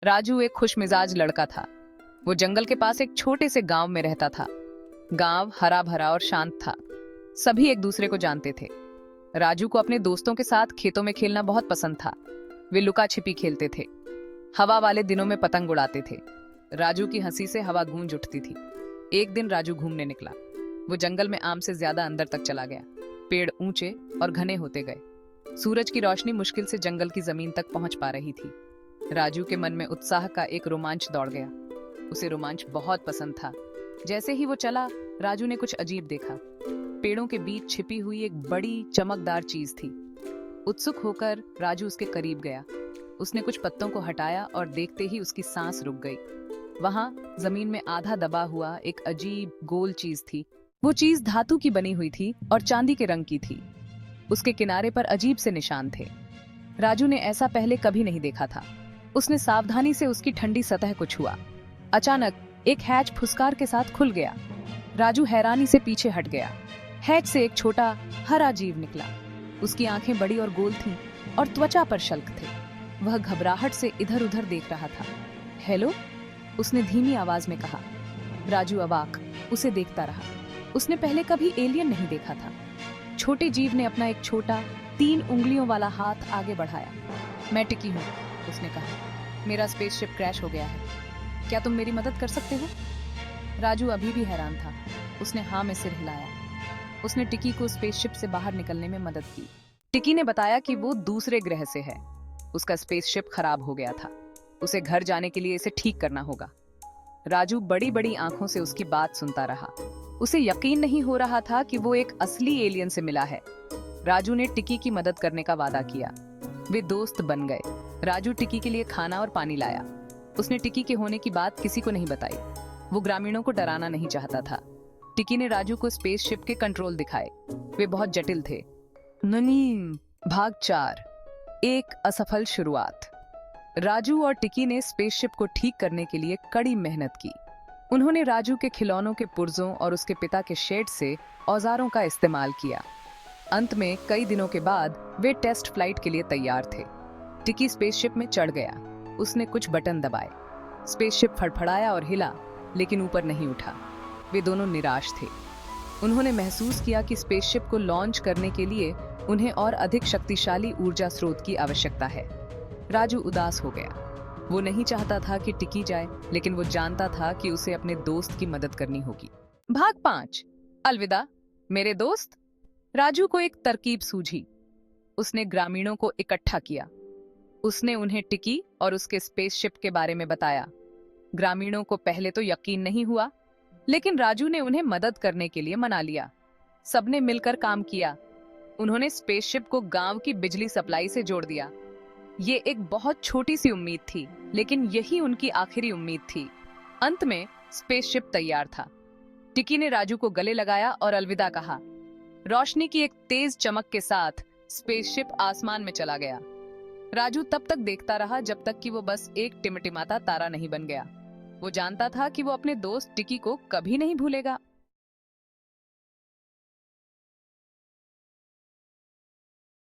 राजू एक खुशमिजाज लड़का था। वो जंगल के पास एक छोटे से गांव में रहता था। गांव हरा भरा और शांत था। सभी एक दूसरे को जानते थे। राजू को अपने दोस्तों के साथ खेतों में खेलना बहुत पसंद था। वे लुका छिपी खेलते थे। हवा वाले दिनों में पतंग उड़ाते थे। राजू की हंसी से हवा गूंज उठती थी। एक दिन राजू घूमने निकला। वो जंगल में आम से ज्यादा अंदर तक चला गया। पेड़ ऊंचे और घने होते गए। सूरज की रोशनी मुश्किल से जंगल की जमीन तक पहुंच पा रही थी। राजू के मन में उत्साह का एक रोमांच दौड़ गया। उसे रोमांच बहुत पसंद था। जैसे ही वो चला, राजू ने कुछ अजीब देखा। पेड़ों के बीच छिपी हुई एक बड़ी चमकदार चीज थी। उत्सुक होकर राजू उसके करीब गया। उसने कुछ पत्तों को हटाया और देखते ही उसकी सांस रुक गई। वहां जमीन में आधा दबा हुआ एक अजीब गोल चीज थी। वो चीज धातु की बनी हुई थी और चांदी के रंग की थी। उसके किनारे पर अजीब से निशान थे। राजू ने ऐसा पहले कभी नहीं देखा था। उसने सावधानी से उसकी ठंडी सतह को छुआ। अचानक एक हैच फुसकार के साथ खुल गया। राजू हैरानी से पीछे हट गया। हैच से एक छोटा हरा जीव निकला। उसकी आंखें बड़ी और गोल थीं और त्वचा पर शल्क थे। वह घबराहट से इधर उधर देख रहा था। हेलो, उसने धीमी आवाज में कहा। राजू अवाक उसे देखता रहा। उसने पहले कभी एलियन नहीं देखा था। छोटे जीव ने अपना एक छोटा 3 उंगलियों वाला हाथ आगे बढ़ाया। मैं टिकी हूँ, उसने कहा। मेरा स्पेसशिप क्रैश हो गया है। क्या तुम मेरी मदद कर सकते हो? राजू अभी भी हैरान था। उसने हाँ में सिर हिलाया। उसने टिकी को स्पेसशिप से बाहर निकलने में मदद की। टिकी ने बताया कि वो दूसरे ग्रह से है। उसका स्पेसशिप खराब हो गया था। उसे घर जाने के लिए इसे ठीक करना होगा। राजू बड़ी बड़ी आंखों से उसकी बात सुनता रहा। उसे यकीन नहीं हो रहा था कि वो एक असली एलियन से मिला है। राजू ने टिकी की मदद करने का वादा किया। वे दोस्त बन गए। राजू टिकी के लिए खाना और पानी लाया। उसने टिकी के होने की बात किसी को नहीं बताई। वो ग्रामीणों को डराना नहीं चाहता था। टिकी ने राजू को स्पेसशिप के कंट्रोल दिखाए। वे बहुत जटिल थे। ननीम भाग 4, एक असफल शुरुआत। राजू और टिकी ने स्पेसशिप को ठीक करने के लिए कड़ी मेहनत की। उन्होंने राजू के खिलौनों के पुर्जों और उसके पिता के शेड से औजारों का इस्तेमाल किया। अंत में कई दिनों के बाद वे टेस्ट फ्लाइट के लिए तैयार थे। टिकी स्पेसशिप में चढ़ गया। उसने कुछ बटन दबाए। स्पेसशिप फड़फड़ाया और हिला, लेकिन ऊपर नहीं उठा। वे दोनों निराश थे। उन्होंने महसूस किया कि स्पेसशिप को लॉन्च करने के लिए उन्हें और अधिक शक्तिशाली ऊर्जा स्रोत की आवश्यकता है। राजू उदास हो गया। वो नहीं चाहता था कि टिकी जाए, लेकिन वो जानता था कि उसे अपने दोस्त की मदद करनी होगी। भाग 5, अलविदा मेरे दोस्त। राजू को एक तरकीब सूझी। उसने ग्रामीणों को इकट्ठा किया। उसने उन्हें टिकी और उसके स्पेसशिप के बारे में बताया। ग्रामीणों को पहले तो यकीन नहीं हुआ, लेकिन राजू ने उन्हें मदद करने के लिए मना लिया। सबने मिलकर काम किया। उन्होंने स्पेसशिप को गांव की बिजली सप्लाई से जोड़ दिया। ये एक बहुत छोटी सी उम्मीद थी, लेकिन यही उनकी आखिरी उम्मीद थी। अंत में स्पेसशिप तैयार था। टिकी ने राजू को गले लगाया और अलविदा कहा। रोशनी की एक तेज चमक के साथ स्पेसशिप आसमान में चला गया। राजू तब तक देखता रहा जब तक कि वो बस एक टिमटिमाता तारा नहीं बन गया। वो जानता था कि वो अपने दोस्त टिकी को कभी नहीं भूलेगा।